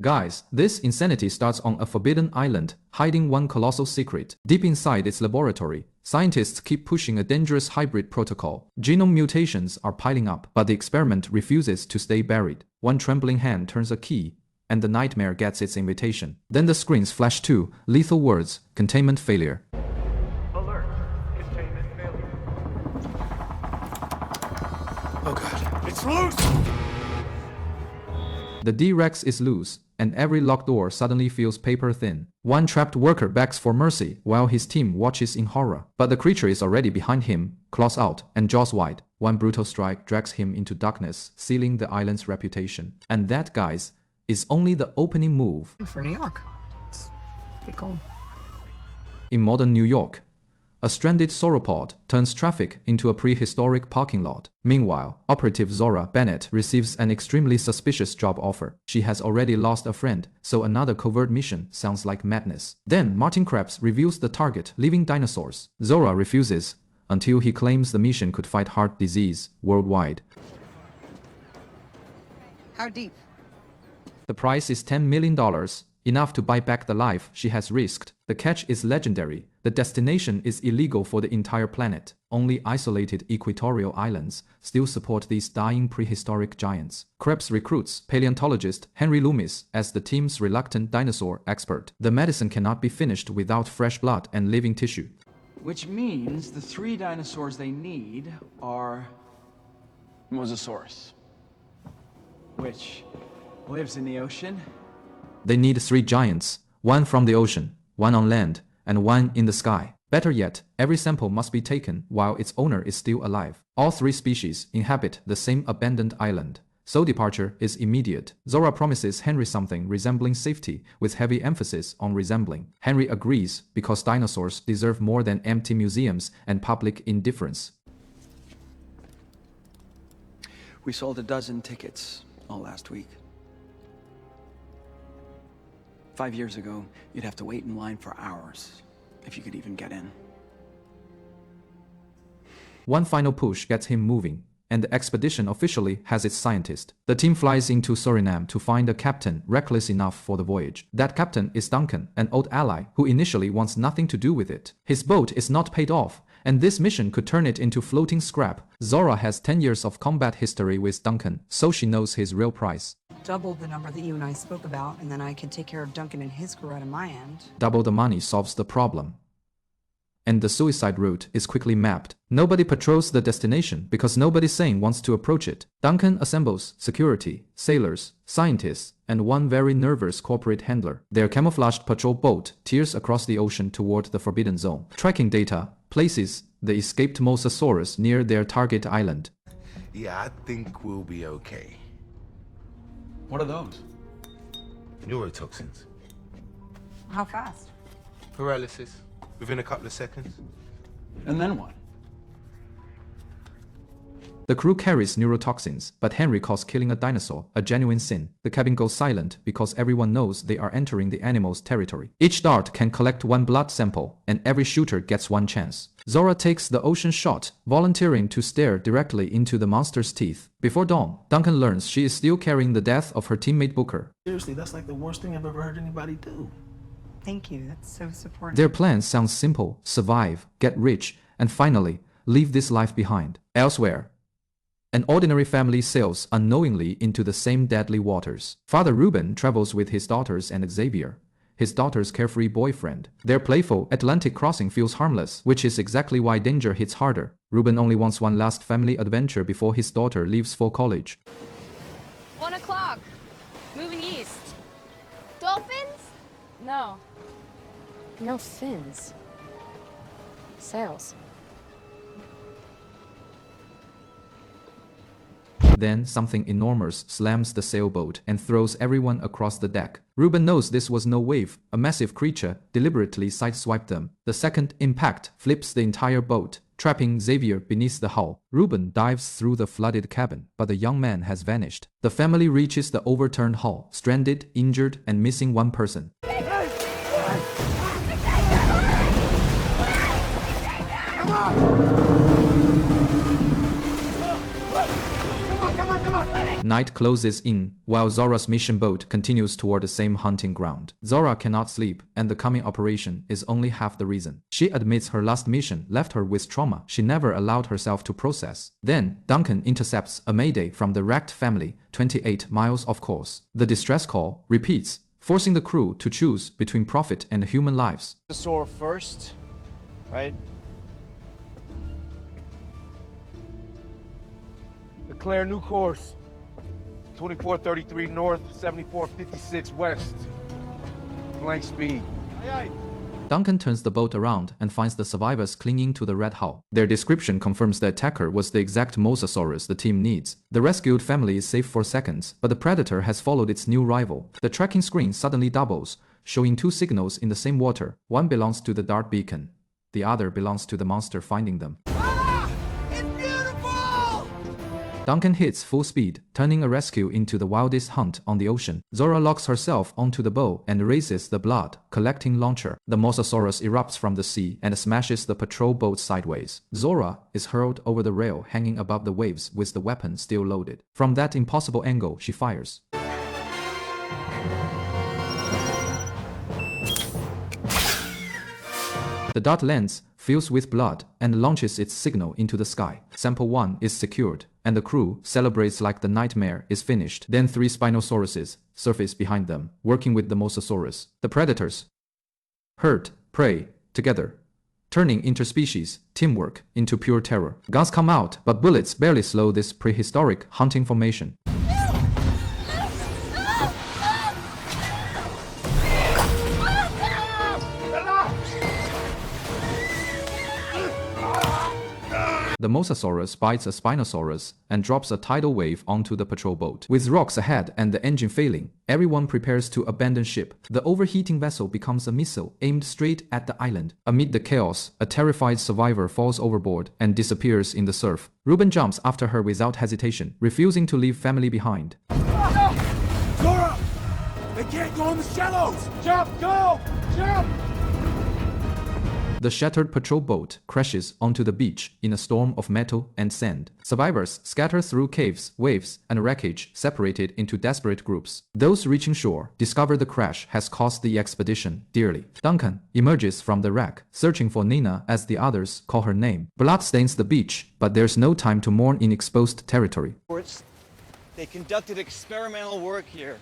Guys, this insanity starts on a forbidden island, hiding one colossal secret. Deep inside its laboratory, scientists keep pushing a dangerous hybrid protocol. Genome mutations are piling up, but the experiment refuses to stay buried. One trembling hand turns a key, and the nightmare gets its invitation. Then the screens flash to lethal words: containment failure. Alert. Containment failure. Oh god. It's loose! The D-Rex is loose, and every locked door suddenly feels paper thin. One trapped worker begs for mercy while his team watches in horror. But the creature is already behind him, claws out and jaws wide. One brutal strike drags him into darkness, sealing the island's reputation. And that, guys, is only the opening move. For New York. It's pretty cool. In modern New York, a stranded sauropod turns traffic into a prehistoric parking lot. Meanwhile, Operative Zora Bennett receives an extremely suspicious job offer. She has already lost a friend, so another covert mission sounds like madness. Then Martin Krebs reveals the target: living dinosaurs. Zora refuses, until he claims the mission could fight heart disease worldwide. How deep? The price is $10 million, enough to buy back the life she has risked. The catch is legendary. The destination is illegal for the entire planet. Only isolated equatorial islands still support these dying prehistoric giants. Krebs recruits paleontologist Henry Loomis as the team's reluctant dinosaur expert. The medicine cannot be finished without fresh blood and living tissue. Which means the 3 dinosaurs they need are Mosasaurus, which lives in the ocean. They need 3 giants, one from the ocean, one on land, and one in the sky. Better yet, every sample must be taken while its owner is still alive. All 3 species inhabit the same abandoned island, so departure is immediate. Zora promises Henry something resembling safety, with heavy emphasis on resembling. Henry agrees because dinosaurs deserve more than empty museums and public indifference. We sold a dozen tickets all last week. 5 years ago, you'd have to wait in line for hours, if you could even get in. One final push gets him moving, and the expedition officially has its scientist. The team flies into Suriname to find a captain reckless enough for the voyage. That captain is Duncan, an old ally who initially wants nothing to do with it. His boat is not paid off, and this mission could turn it into floating scrap. Zora has 10 years of combat history with Duncan, so she knows his real price. Double the number that you and I spoke about, and then I can take care of Duncan and his crew out of my end. Double the money solves the problem. And the suicide route is quickly mapped. Nobody patrols the destination because nobody sane wants to approach it. Duncan assembles security, sailors, scientists, and one very nervous corporate handler. Their camouflaged patrol boat tears across the ocean toward the Forbidden Zone. Tracking data places the escaped Mosasaurus near their target island. Yeah, I think we'll be okay. What are those? Neurotoxins. How fast? Paralysis. Within a couple of seconds. And then what? The crew carries neurotoxins, but Henry calls killing a dinosaur a genuine sin. The cabin goes silent because everyone knows they are entering the animal's territory. Each dart can collect 1 blood sample, and every shooter gets 1 chance. Zora takes the ocean shot, volunteering to stare directly into the monster's teeth. Before dawn, Duncan learns she is still carrying the death of her teammate Booker. Seriously, that's like the worst thing I've ever heard anybody do. Thank you, that's so supportive. Their plan sounds simple: survive, get rich, and finally, leave this life behind. Elsewhere, an ordinary family sails unknowingly into the same deadly waters. Father Ruben travels with his daughters and Xavier, his daughter's carefree boyfriend. Their playful Atlantic crossing feels harmless, which is exactly why danger hits harder. Ruben only wants one last family adventure before his daughter leaves for college. 1 o'clock. Moving east. Dolphins? No. No fins. Sails. Then something enormous slams the sailboat and throws everyone across the deck. Ruben knows this was no wave. A massive creature deliberately sideswiped them. The second impact flips the entire boat, trapping Xavier beneath the hull. Ruben dives through the flooded cabin, but the young man has vanished. The family reaches the overturned hull, stranded, injured, and missing 1 person. Come on! Night closes in, while Zora's mission boat continues toward the same hunting ground. Zora cannot sleep, and the coming operation is only half the reason. She admits her last mission left her with trauma she never allowed herself to process. Then, Duncan intercepts a mayday from the wrecked family, 28 miles off course. The distress call repeats, forcing the crew to choose between profit and human lives. The Sora first, right? Declare new course. 2433 north, 7456 west. Blank speed. Duncan turns the boat around and finds the survivors clinging to the red hull. Their description confirms the attacker was the exact Mosasaurus the team needs. The rescued family is safe for seconds, but the predator has followed its new rival. The tracking screen suddenly doubles, showing two signals in the same water. One belongs to the dart beacon. The other belongs to the monster finding them. Duncan hits full speed, turning a rescue into the wildest hunt on the ocean. Zora locks herself onto the bow and raises the blood, collecting launcher. The Mosasaurus erupts from the sea and smashes the patrol boat sideways. Zora is hurled over the rail hanging above the waves with the weapon still loaded. From that impossible angle, she fires. The dart lands, fills with blood, and launches its signal into the sky. Sample 1 is secured, and the crew celebrates like the nightmare is finished. Then 3 Spinosauruses surface behind them, working with the Mosasaurus. The predators herd, prey, together, turning interspecies teamwork into pure terror. Guns come out, but bullets barely slow this prehistoric hunting formation. The Mosasaurus bites a Spinosaurus and drops a tidal wave onto the patrol boat. With rocks ahead and the engine failing, everyone prepares to abandon ship. The overheating vessel becomes a missile aimed straight at the island. Amid the chaos, a terrified survivor falls overboard and disappears in the surf. Ruben jumps after her without hesitation, refusing to leave family behind. Zora! They can't go in the shallows! Jump! Go! Jump! The shattered patrol boat crashes onto the beach in a storm of metal and sand. Survivors scatter through caves, waves, and wreckage, separated into desperate groups. Those reaching shore discover the crash has cost the expedition dearly. Duncan emerges from the wreck, searching for Nina as the others call her name. Blood stains the beach, but there's no time to mourn in exposed territory. They conducted experimental work here.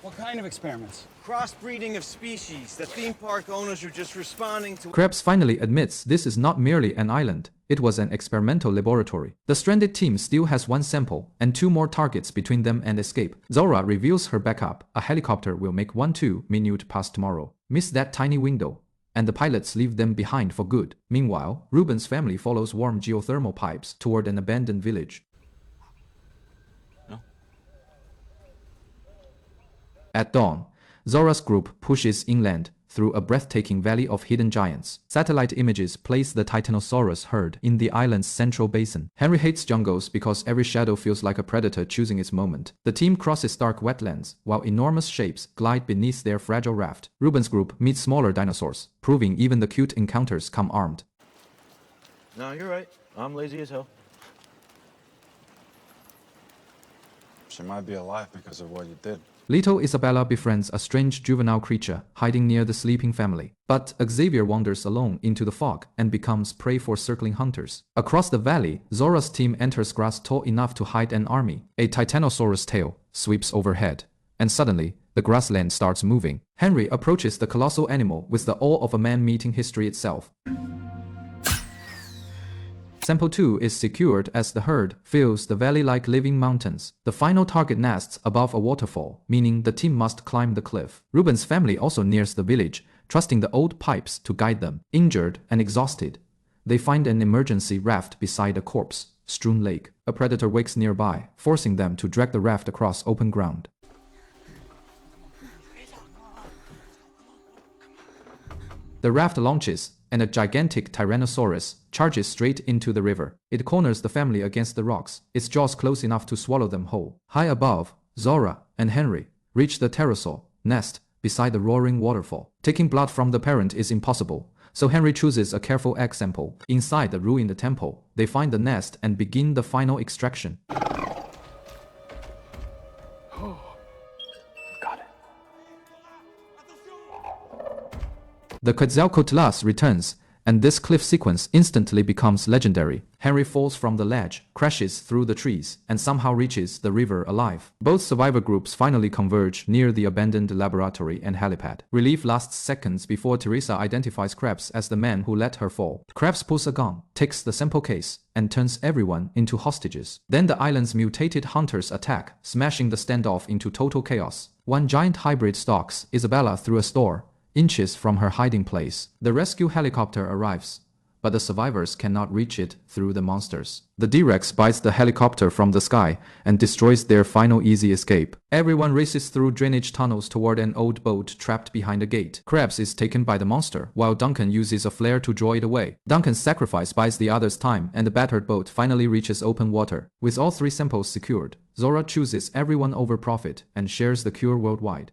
What kind of experiments? Crossbreeding of species. The theme park owners are just responding to... Krebs finally admits this is not merely an island, it was an experimental laboratory. The stranded team still has 1 sample and 2 more targets between them and escape. Zora reveals her backup. A helicopter will make 1-2 minute past tomorrow. Miss that tiny window, and the pilots leave them behind for good. Meanwhile, Ruben's family follows warm geothermal pipes toward an abandoned village. At dawn, Zora's group pushes inland through a breathtaking valley of hidden giants. Satellite images place the Titanosaurus herd in the island's central basin. Henry hates jungles because every shadow feels like a predator choosing its moment. The team crosses dark wetlands, while enormous shapes glide beneath their fragile raft. Ruben's group meets smaller dinosaurs, proving even the cute encounters come armed. No, you're right. I'm lazy as hell. She might be alive because of what you did. Little Isabella befriends a strange juvenile creature hiding near the sleeping family. But Xavier wanders alone into the fog and becomes prey for circling hunters. Across the valley, Zora's team enters grass tall enough to hide an army. A Titanosaurus tail sweeps overhead, and suddenly, the grassland starts moving. Henry approaches the colossal animal with the awe of a man meeting history itself. Sample 2 is secured as the herd fills the valley like living mountains. The final target nests above a waterfall, meaning the team must climb the cliff. Ruben's family also nears the village, trusting the old pipes to guide them. Injured and exhausted, they find an emergency raft beside a corpse-strewn lake. A predator wakes nearby, forcing them to drag the raft across open ground. The raft launches, and a gigantic Tyrannosaurus charges straight into the river. It corners the family against the rocks, its jaws close enough to swallow them whole. High above, Zora and Henry reach the pterosaur nest beside the roaring waterfall. Taking blood from the parent is impossible, so Henry chooses a careful egg sample. Inside the ruined temple, they find the nest and begin the final extraction. The Quetzalcoatl returns, and this cliff sequence instantly becomes legendary. Henry falls from the ledge, crashes through the trees, and somehow reaches the river alive. Both survivor groups finally converge near the abandoned laboratory and helipad. Relief lasts seconds before Teresa identifies Krebs as the man who let her fall. Krebs pulls a gun, takes the sample case, and turns everyone into hostages. Then the island's mutated hunters attack, smashing the standoff into total chaos. One giant hybrid stalks Isabella through a store, inches from her hiding place. The rescue helicopter arrives, but the survivors cannot reach it through the monsters. The D-Rex bites the helicopter from the sky and destroys their final easy escape. Everyone races through drainage tunnels toward an old boat trapped behind a gate. Krebs is taken by the monster, while Duncan uses a flare to draw it away. Duncan's sacrifice buys the others time, and the battered boat finally reaches open water. With all three samples secured, Zora chooses everyone over profit and shares the cure worldwide.